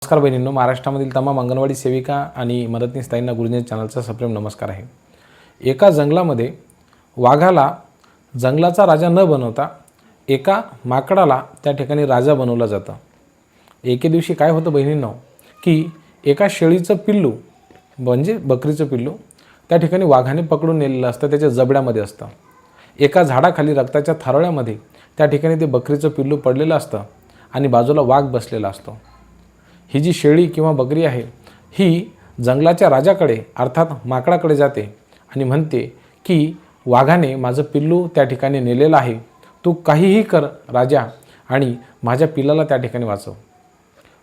नमस्कार बहिणींनो, महाराष्ट्रामधील तमाम अंगणवाडी सेविका आणि मदतनीस ताईंना गुरुजन चॅनलचा सप्रेम नमस्कार आहे। एका जंगलामध्ये वाघाला जंगलाचा राजा न बनवता एका माकडाला त्या ठिकाणी राजा बनवलं जातं। एके दिवशी काय होतं बहिणींनो, की एका शेळीचं पिल्लू म्हणजे बकरीचं पिल्लू त्या ठिकाणी वाघाने पकडून नेलेलं असतं, त्याच्या जबड्यामध्ये असतं। एका झाडाखाली रक्ताच्या थारोळ्यामध्ये त्या ठिकाणी ते बकरीचं पिल्लू पडलेलं असतं आणि बाजूला वाघ बसलेला असतो। ही जी शेळी किंवा बकरी आहे ही जंगलाच्या राजाकडे अर्थात माकडाकडे जाते आणि म्हणते की वाघाने माझं पिल्लू त्या ठिकाणी नेलेलं आहे, तू काहीही कर राजा आणि माझ्या पिल्लाला त्या ठिकाणी वाचव।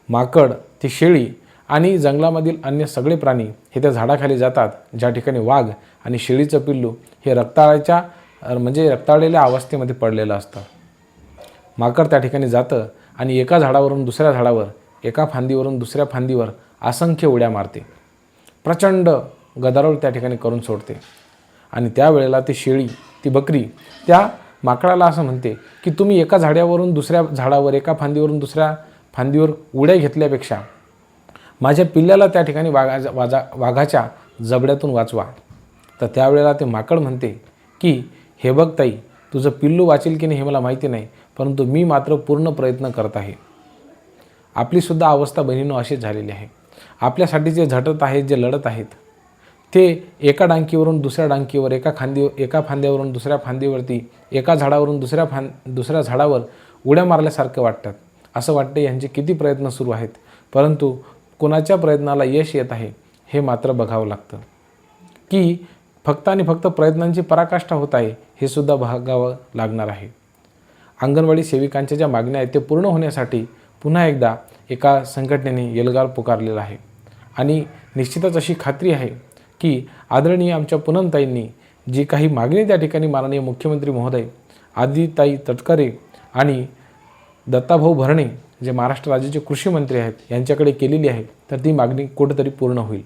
माकड, ती शेळी आणि जंगलामधील अन्य सगळे प्राणी हे त्या झाडाखाली जातात ज्या ठिकाणी वाघ आणि शेळीचं पिल्लू हे रक्ताळलेल्या अवस्थेमध्ये पडलेलं असतं। माकड त्या ठिकाणी जातं आणि एका झाडावरून दुसऱ्या झाडावर, एका फांदीवरून दुसऱ्या फांदीवर असंख्य उड्या मारते, प्रचंड गदारोळ त्या ठिकाणी करून सोडते। आणि त्यावेळेला ती शेळी, ती बकरी त्या माकडाला असं म्हणते की तुम्ही एका झाडावरून दुसऱ्या झाडावर, एका फांदीवरून दुसऱ्या फांदीवर उड्या घेतल्यापेक्षा माझ्या पिल्ल्याला त्या ठिकाणी वाघाच्या जबड्यातून वाचवा। तर त्यावेळेला ते माकड म्हणते की हे बघ ताई, तुझं पिल्लू वाचेल की नाही हे मला माहिती नाही, परंतु मी मात्र पूर्ण प्रयत्न करत आहे। आपलीसुद्धा अवस्था बहिणींनो अशीच झालेली आहे। आपल्यासाठी जे झटत आहेत, जे लढत आहेत ते एका डांकीवरून दुसऱ्या डांकीवर, एका फांद्यावरून दुसऱ्या फांदीवरती, एका झाडावरून दुसऱ्या झाडावर उड्या मारल्यासारखं वाटतात। असं वाटते यांचे किती प्रयत्न सुरू आहेत, परंतु कोणाच्या प्रयत्नाला यश येत आहे हे मात्र बघावं लागतं, की फक्त आणि फक्त प्रयत्नांची पराकाष्ठा होत आहे हे सुद्धा बघावं लागणार आहे। अंगणवाडी सेविकांच्या ज्या मागण्या आहेत ते पूर्ण होण्यासाठी पुन्हा एकदा एका संघटनेने एल्गार पुकारलेला आहे आणि निश्चितच अशी खात्री आहे की आदरणीय आमच्या पूनमताईंनी जी काही मागणी त्या ठिकाणी माननीय मुख्यमंत्री महोदय आदितीताई तटकरे आणि दत्ताभाऊ भरणे जे महाराष्ट्र राज्याचे कृषी मंत्री आहेत यांच्याकडे केलेली आहे, तर ती मागणी कुठेतरी पूर्ण होईल।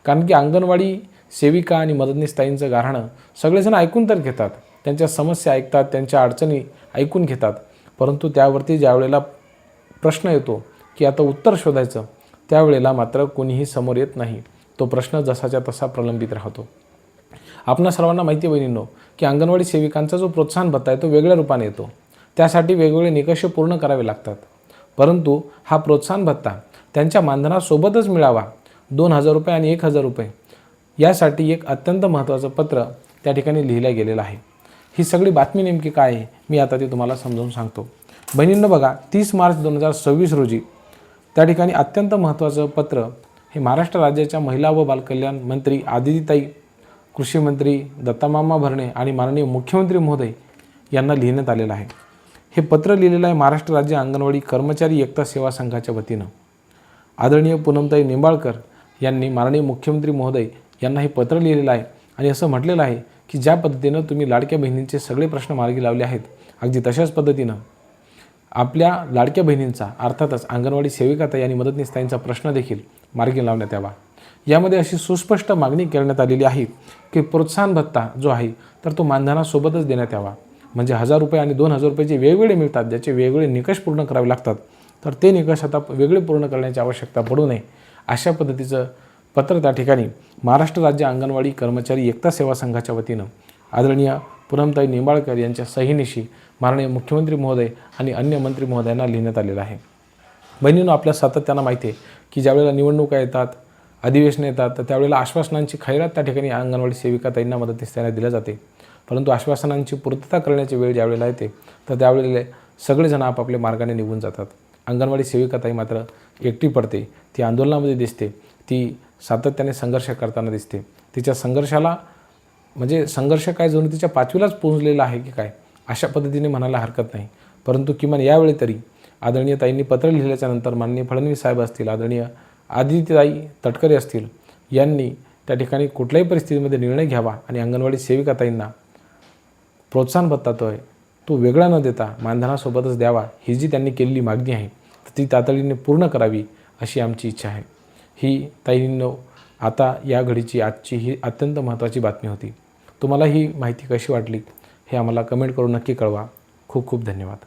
कारण की अंगणवाडी सेविका आणि मदतनीस ताईंचं गाऱ्हाणं सगळेजण ऐकून तर घेतात, त्यांच्या समस्या ऐकतात, त्यांच्या अडचणी ऐकून घेतात, परंतु त्यावरती ज्या वेळेला प्रश्न येतो की आता उत्तर शोधायचं, त्यावेळेला मात्र कोणीही समोर येत नाही। तो प्रश्न जसाच्या तसा प्रलंबित राहतो। आपणा सर्वांना माहिती आहे बहिणींनो की अंगणवाडी सेविकांचा जो प्रोत्साहन भत्ता आहे तो वेगळ्या रूपाने येतो, त्यासाठी वेगवेगळे निकष पूर्ण करावे लागतात, परंतु हा प्रोत्साहन भत्ता त्यांच्या मानधनासोबतच मिळावा, 2000 रुपये आणि 1000 रुपये यासाठी एक अत्यंत महत्त्वाचं पत्र त्या ठिकाणी लिहिलं गेलेलं आहे। ही सगळी बातमी नेमकी काय आहे मी आता ती तुम्हाला समजावून सांगतो। बहिणींनो बघा, 30 मार्च 2026 रोजी त्या ठिकाणी अत्यंत महत्त्वाचं पत्र हे महाराष्ट्र राज्याच्या महिला व बालकल्याण मंत्री आदितीताई, कृषी मंत्री दत्तामामा भरणे आणि माननीय मुख्यमंत्री महोदय यांना लिहिण्यात आलेलं आहे। हे पत्र लिहिलेलं आहे महाराष्ट्र राज्य अंगणवाडी कर्मचारी एकता सेवा संघाच्या वतीनं। आदरणीय पूनमताई निंबाळकर यांनी माननीय मुख्यमंत्री महोदय यांना हे पत्र लिहिलेलं आहे आणि असं म्हटलेलं आहे की ज्या पद्धतीनं तुम्ही लाडक्या बहिणींचे सगळे प्रश्न मार्गी लावले आहेत, अगदी तशाच पद्धतीनं आपल्या लाडक्या बहिणींचा अर्थातच अंगणवाडी सेविकाताई आणि मदतनीस ताईंचा प्रश्न देखील मार्गी लावण्यात यावा। यामध्ये अशी सुस्पष्ट मागणी करण्यात आलेली आहे की प्रोत्साहन भत्ता जो आहे तर तो मानधनासोबतच देण्यात यावा, म्हणजे 1000 रुपये आणि 2000 रुपये जे वेगवेगळे मिळतात, ज्याचे वेगवेगळे निकष पूर्ण करावे लागतात, तर ते निकष आता वेगळे पूर्ण करण्याची आवश्यकता पडू नये अशा पद्धतीचं पत्र त्या ठिकाणी महाराष्ट्र राज्य अंगणवाडी कर्मचारी एकता सेवा संघाच्या वतीनं आदरणीय पूनमताई निंबाळकर यांच्या सहीनिशी माननीय मुख्यमंत्री महोदय आणि अन्य मंत्री महोदयांना लिहिण्यात आलेलं आहे। बहिणींनो, आपल्या सातत्यानं माहिती आहे की ज्यावेळेला निवडणुका येतात, अधिवेशनं येतात, तर त्यावेळेला आश्वासनांची खैरात त्या ठिकाणी अंगणवाडी सेविकाताईंना मदतनीस ताईंना दिल्या जाते, परंतु आश्वासनांची पूर्तता करण्याची वेळ ज्यावेळेला येते तर त्यावेळेला सगळेजण आपापल्या मार्गाने निघून जातात। अंगणवाडी सेविकाताई मात्र एकटी पडते, ती आंदोलनामध्ये दिसते, ती सातत्याने संघर्ष करताना दिसते। तिच्या संघर्षाला म्हणजे संघर्ष काय जणू तिच्या 5वीलाच पोहोचलेला आहे की काय अशा पद्धतीने म्हणायला हरकत नाही, परंतु किमान यावेळी तरी आदरणीय ताईंनी पत्र लिहिल्याच्या नंतर माननीय फडणवीस साहेब असतील, आदरणीय आदितीताई तटकरे असतील यांनी त्या ठिकाणी कुठल्याही परिस्थितीमध्ये निर्णय घ्यावा आणि अंगणवाडी सेविकाताईंना प्रोत्साहन भत्ता तो वेगळा न देता मानधनासोबतच द्यावा, ही जी त्यांनी केलेली मागणी आहे तर ती तातडीने पूर्ण करावी अशी आमची इच्छा आहे। ही ताईंनो आता या घडीची आजची ही अत्यंत महत्त्वाची बातमी होती। तुम्हाला ही माहिती कशी वाटली हे आम्हाला कमेंट करून नक्की कळवा। खूप खूप धन्यवाद।